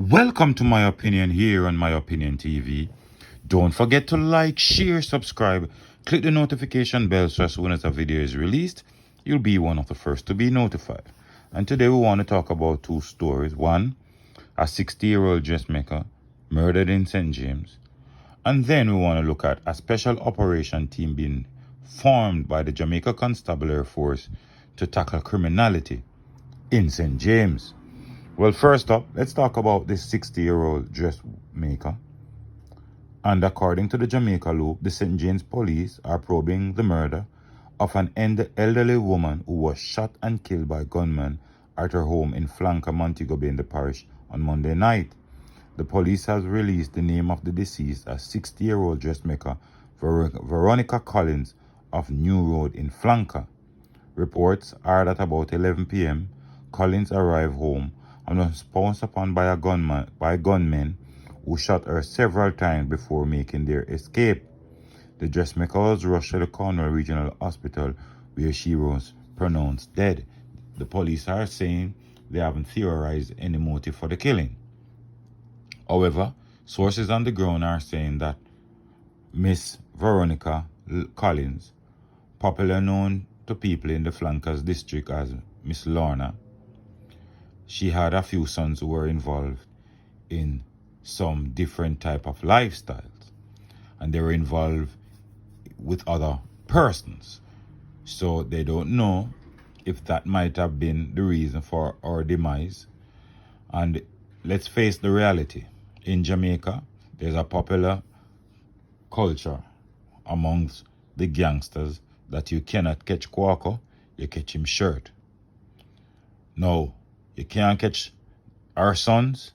Welcome to My Opinion here on My Opinion TV. Don't forget to like, share, subscribe, click the notification bell so as soon as a video is released, you'll be one of the first to be notified. And today we want to talk about two stories. One, a 60-year-old dressmaker murdered in St. James. And then we want to look at a special operation team being formed by the Jamaica Constabulary Force to tackle criminality in St. James. Well, first up, let's talk about this 60-year-old dressmaker. And according to the Jamaica Loop, the St. James police are probing the murder of an elderly woman who was shot and killed by gunmen at her home in Flanker, Montego Bay in the parish on Monday night. The police has released the name of the deceased as 60-year-old dressmaker Veronica Collins of New Road in Flanker. Reports are that about 11 p.m., Collins arrived home and was pounced upon by gunmen who shot her several times before making their escape. The dressmaker was rushed to the Cornwall Regional Hospital where she was pronounced dead. The police are saying they haven't theorized any motive for the killing. However, sources on the ground are saying that Miss Veronica Collins, popularly known to people in the Flankers district as Miss Lorna, she had a few sons who were involved in some different type of lifestyles, and they were involved with other persons. So they don't know if that might have been the reason for our demise. And let's face the reality. In Jamaica, there's a popular culture amongst the gangsters that you cannot catch Quaco, you catch him shirt. No, you can't catch our sons.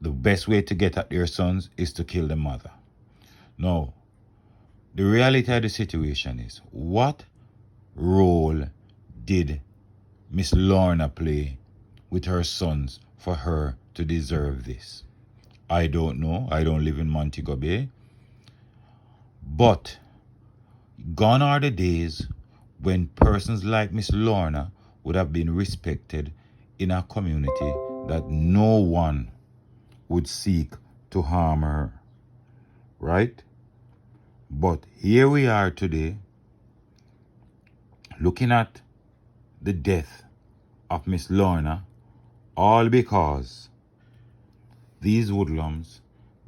The best way to get at their sons is to kill the mother. No, the reality of the situation is, what role did Miss Lorna play with her sons for her to deserve this? I don't know. I don't live in Montego Bay. But gone are the days when persons like Miss Lorna would have been respected in a community that no one would seek to harm her. Right? But here we are today, looking at the death of Miss Lorna, all because these hoodlums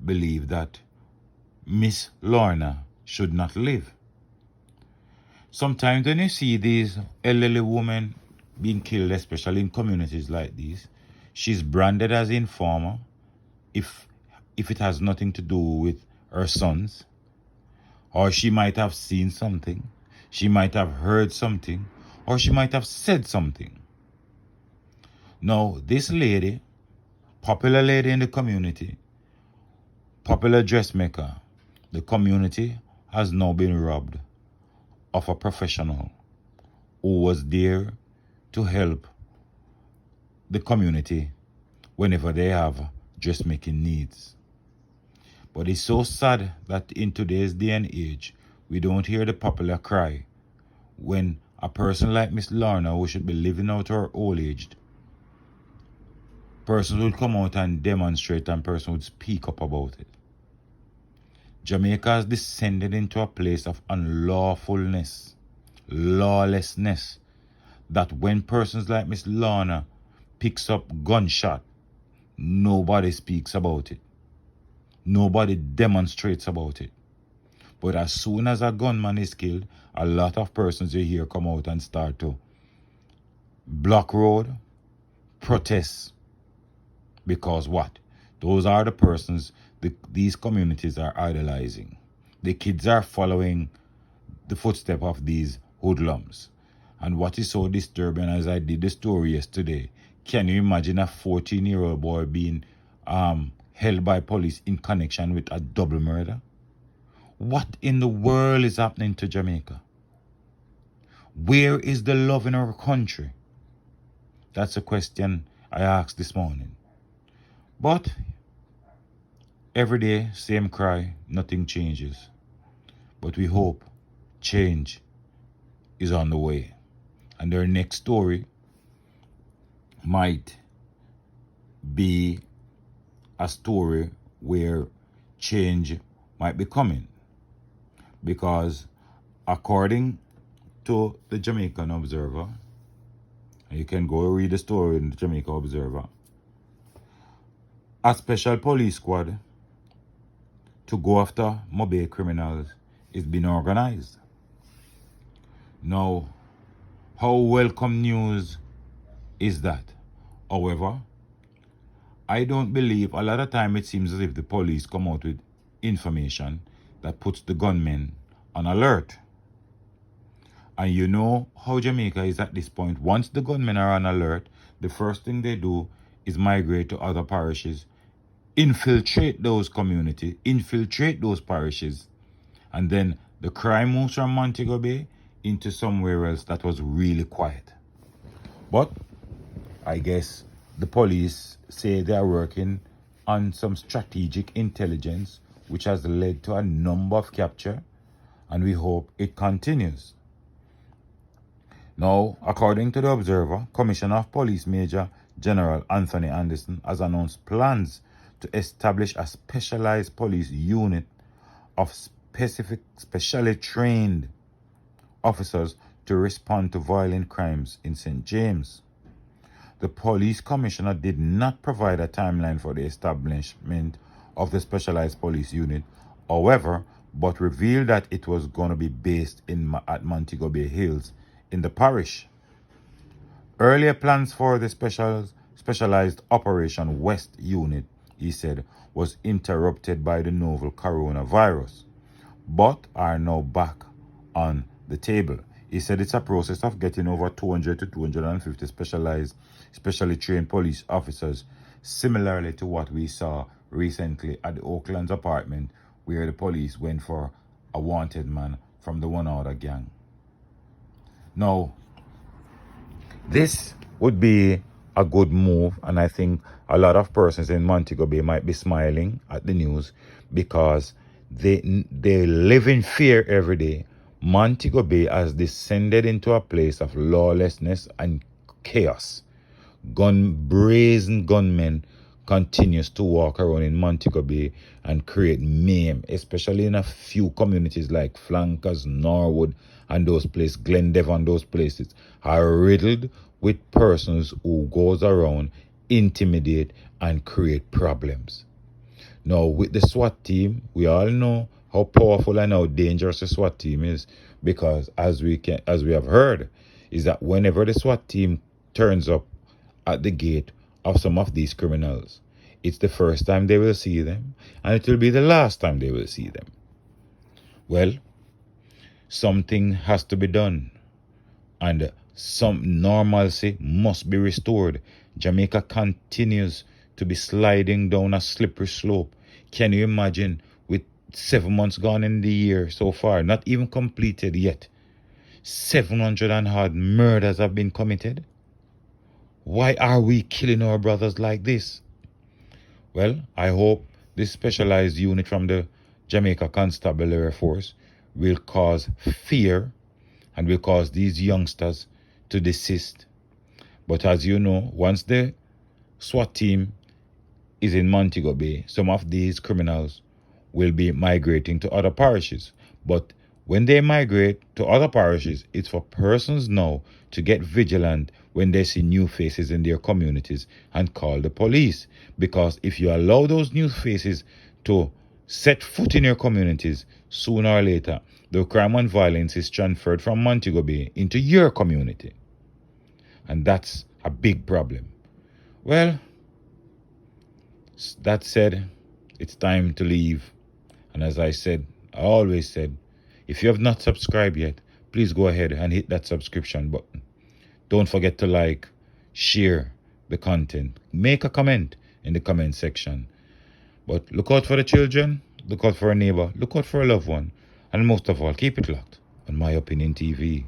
believe that Miss Lorna should not live. Sometimes when you see these elderly women being killed, especially in communities like these, she's branded as informer if it has nothing to do with her sons. Or she might have seen something, she might have heard something, or she might have said something. Now, this lady, popular lady in the community, popular dressmaker, the community has now been robbed of a professional who was there to help the community whenever they have dressmaking needs. But it's so sad that in today's day and age, we don't hear the popular cry when a person like Miss Lorna, who should be living out her old age, person would come out and demonstrate and person would speak up about it. Jamaica has descended into a place of unlawfulness, lawlessness, that when persons like Miss Lorna picks up gunshot, nobody speaks about it. Nobody demonstrates about it. But as soon as a gunman is killed, a lot of persons you hear come out and start to block road, protest. Because what? Those are the persons these communities are idolizing. The kids are following the footsteps of these hoodlums. And what is so disturbing, as I did the story yesterday, can you imagine a 14-year-old boy being held by police in connection with a double murder? What in the world is happening to Jamaica? Where is the love in our country? That's a question I asked this morning. But every day, same cry, nothing changes. But we hope change is on the way. And their next story might be a story where change might be coming. Because according to the Jamaican Observer, and you can go read the story in the Jamaica Observer, a special police squad to go after Mobay criminals is being organized. Now, how welcome news is that? However, I don't believe, a lot of time it seems as if the police come out with information that puts the gunmen on alert. And you know how Jamaica is at this point. Once the gunmen are on alert, the first thing they do is migrate to other parishes, infiltrate those communities, infiltrate those parishes, and then the crime moves from Montego Bay into somewhere else that was really quiet. But I guess the police say they are working on some strategic intelligence which has led to a number of capture, and we hope it continues. Now, according to the Observer, Commissioner of Police Major General Anthony Anderson has announced plans to establish a specialized police unit of specially trained officers to respond to violent crimes in St. James. The police commissioner did not provide a timeline for the establishment of the specialized police unit, however, but revealed that it was going to be based at Montego Bay Hills in the parish. Earlier plans for the specialized Operation West unit, he said, was interrupted by the novel coronavirus, but are now back on the table. He said it's a process of getting over 200 to 250 specially trained police officers, similarly to what we saw recently at the Oakland's apartment, where the police went for a wanted man from the One Order gang. Now, this would be a good move, and I think a lot of persons in Montego Bay might be smiling at the news because they live in fear every day. Montego Bay has descended into a place of lawlessness and chaos. Brazen gunmen continues to walk around in Montego Bay and create mayhem, especially in a few communities like Flankers, Norwood, and those places, Glendevon, those places are riddled with persons who goes around, intimidate, and create problems. Now, with the SWAT team, we all know how powerful and how dangerous the SWAT team is, because as we have heard, is that whenever the SWAT team turns up at the gate of some of these criminals, it's the first time they will see them, and it will be the last time they will see them. Well, something has to be done, and some normalcy must be restored. Jamaica continues to be sliding down a slippery slope. Can you imagine, with 7 months gone in the year so far, not even completed yet, 700 and odd murders have been committed? Why are we killing our brothers like this? Well, I hope this specialized unit from the Jamaica Constabulary Force will cause fear and will cause these youngsters to desist. But as you know, once the SWAT team is in Montego Bay, some of these criminals will be migrating to other parishes. But when they migrate to other parishes, it's for persons now to get vigilant when they see new faces in their communities and call the police. Because if you allow those new faces to set foot in your communities, sooner or later, the crime and violence is transferred from Montego Bay into your community. And that's a big problem. Well, that said, it's time to leave. And as I always said, if you have not subscribed yet, please go ahead and hit that subscription button. Don't forget to like, share the content. Make a comment in the comment section. But look out for the children, look out for a neighbor, look out for a loved one. And most of all, keep it locked on My Opinion TV.